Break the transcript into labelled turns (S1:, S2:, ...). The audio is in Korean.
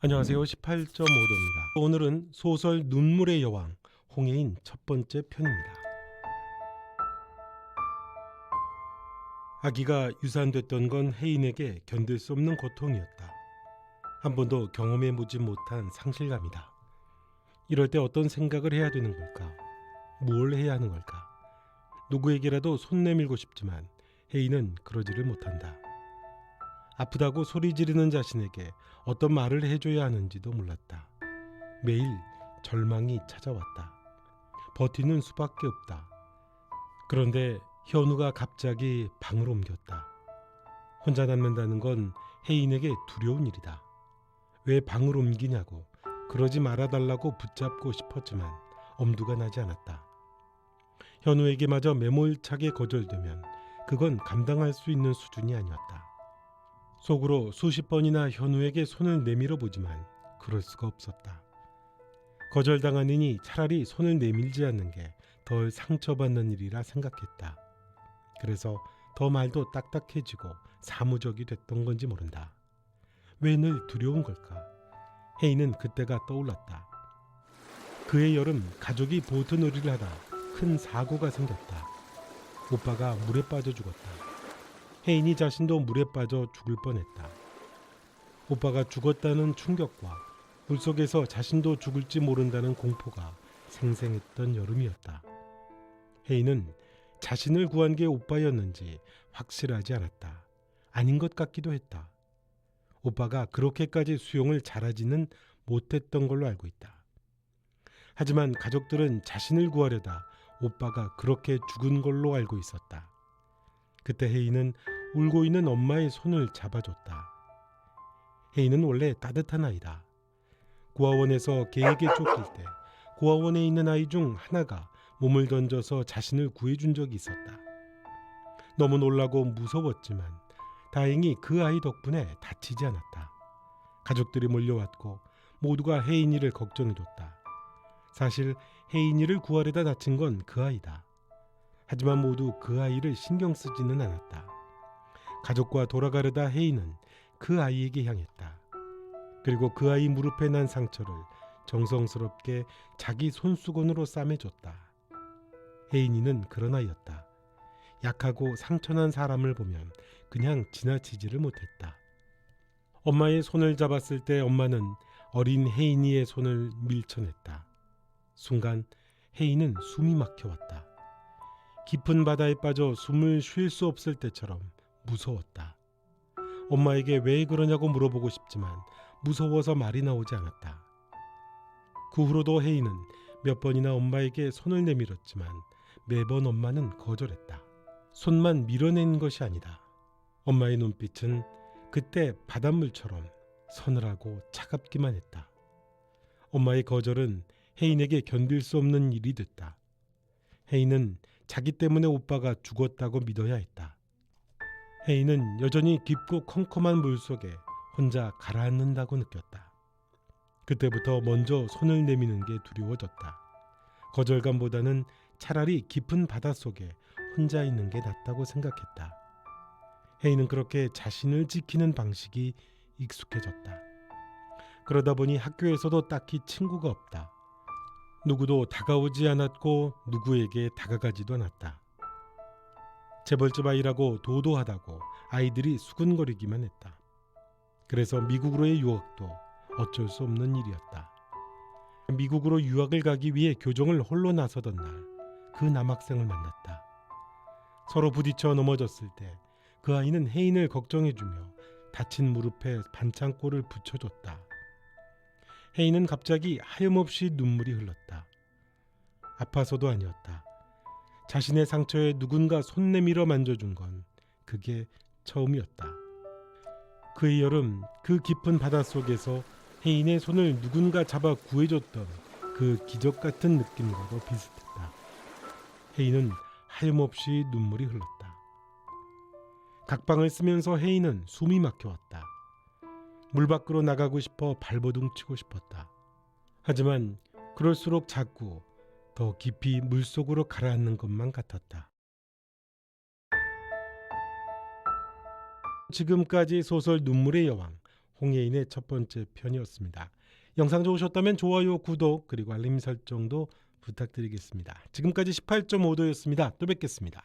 S1: 안녕하세요. 18.5도입니다. 오늘은 소설 눈물의 여왕 홍해인 첫 번째 편입니다. 아기가 유산됐던 건 혜인에게 견딜 수 없는 고통이었다. 한 번도 경험해보지 못한 상실감이다. 이럴 때 어떤 생각을 해야 되는 걸까? 뭘 해야 하는 걸까? 누구에게라도 손 내밀고 싶지만 혜인은 그러지를 못한다. 아프다고 소리 지르는 자신에게 어떤 말을 해줘야 하는지도 몰랐다. 매일 절망이 찾아왔다. 버티는 수밖에 없다. 그런데 현우가 갑자기 방을 옮겼다. 혼자 남는다는 건 혜인에게 두려운 일이다. 왜 방을 옮기냐고, 그러지 말아달라고 붙잡고 싶었지만 엄두가 나지 않았다. 현우에게마저 매몰차게 거절되면 그건 감당할 수 있는 수준이 아니었다. 속으로 수십 번이나 현우에게 손을 내밀어 보지만 그럴 수가 없었다. 거절당하느니 차라리 손을 내밀지 않는 게 덜 상처받는 일이라 생각했다. 그래서 더 말도 딱딱해지고 사무적이 됐던 건지 모른다. 왜 늘 두려운 걸까? 혜인은 그때가 떠올랐다. 그해 여름 가족이 보트놀이를 하다 큰 사고가 생겼다. 오빠가 물에 빠져 죽었다. 혜인이 자신도 물에 빠져 죽을 뻔했다. 오빠가 죽었다는 충격과 물속에서 자신도 죽을지 모른다는 공포가 생생했던 여름이었다. 혜인은 자신을 구한 게 오빠였는지 확실하지 않았다. 아닌 것 같기도 했다. 오빠가 그렇게까지 수영을 잘하지는 못했던 걸로 알고 있다. 하지만 가족들은 자신을 구하려다 오빠가 그렇게 죽은 걸로 알고 있었다. 그때 혜인은 울고 있는 엄마의 손을 잡아줬다. 혜인은 원래 따뜻한 아이다. 고아원에서 개에게 쫓길 때 고아원에 있는 아이 중 하나가 몸을 던져서 자신을 구해준 적이 있었다. 너무 놀라고 무서웠지만 다행히 그 아이 덕분에 다치지 않았다. 가족들이 몰려왔고 모두가 혜인이를 걱정해줬다. 사실 혜인이를 구하려다 다친 건 그 아이다. 하지만 모두 그 아이를 신경 쓰지는 않았다. 가족과 돌아가려다 혜인은 그 아이에게 향했다. 그리고 그 아이 무릎에 난 상처를 정성스럽게 자기 손수건으로 싸매줬다. 혜인이는 그런 아이였다. 약하고 상처난 사람을 보면 그냥 지나치지를 못했다. 엄마의 손을 잡았을 때 엄마는 어린 혜인이의 손을 밀쳐냈다. 순간 혜인은 숨이 막혀왔다. 깊은 바다에 빠져 숨을 쉴 수 없을 때처럼 무서웠다. 엄마에게 왜 그러냐고 물어보고 싶지만 무서워서 말이 나오지 않았다. 그 후로도 혜인은 몇 번이나 엄마에게 손을 내밀었지만 매번 엄마는 거절했다. 손만 밀어낸 것이 아니다. 엄마의 눈빛은 그때 바닷물처럼 서늘하고 차갑기만 했다. 엄마의 거절은 혜인에게 견딜 수 없는 일이 됐다. 혜인은 자기 때문에 오빠가 죽었다고 믿어야 했다. 혜인은 여전히 깊고 컴컴한 물속에 혼자 가라앉는다고 느꼈다. 그때부터 먼저 손을 내미는 게 두려워졌다. 거절감보다는 차라리 깊은 바닷속에 혼자 있는 게 낫다고 생각했다. 혜인은 그렇게 자신을 지키는 방식이 익숙해졌다. 그러다 보니 학교에서도 딱히 친구가 없다. 누구도 다가오지 않았고 누구에게 다가가지도 않았다. 재벌집 아이라고 도도하다고 아이들이 수근거리기만 했다. 그래서 미국으로의 유학도 어쩔 수 없는 일이었다. 미국으로 유학을 가기 위해 교정을 홀로 나서던 날 그 남학생을 만났다. 서로 부딪혀 넘어졌을 때 그 아이는 혜인을 걱정해주며 다친 무릎에 반창고를 붙여줬다. 혜인은 갑자기 하염없이 눈물이 흘렀다. 아파서도 아니었다. 자신의 상처에 누군가 손 내밀어 만져준 건 그게 처음이었다. 그의 여름 그 깊은 바닷속에서 혜인의 손을 누군가 잡아 구해줬던 그 기적 같은 느낌과도 비슷했다. 혜인은 하염없이 눈물이 흘렀다. 각방을 쓰면서 혜인은 숨이 막혀왔다. 물 밖으로 나가고 싶어 발버둥 치고 싶었다. 하지만 그럴수록 자꾸 더 깊이 물속으로 가라앉는 것만 같았다. 지금까지 소설 눈물의 여왕 홍예인의 첫 번째 편이었습니다. 영상 좋으셨다면 좋아요, 구독 그리고 알림 설정도 부탁드리겠습니다. 지금까지 18.5도였습니다. 또 뵙겠습니다.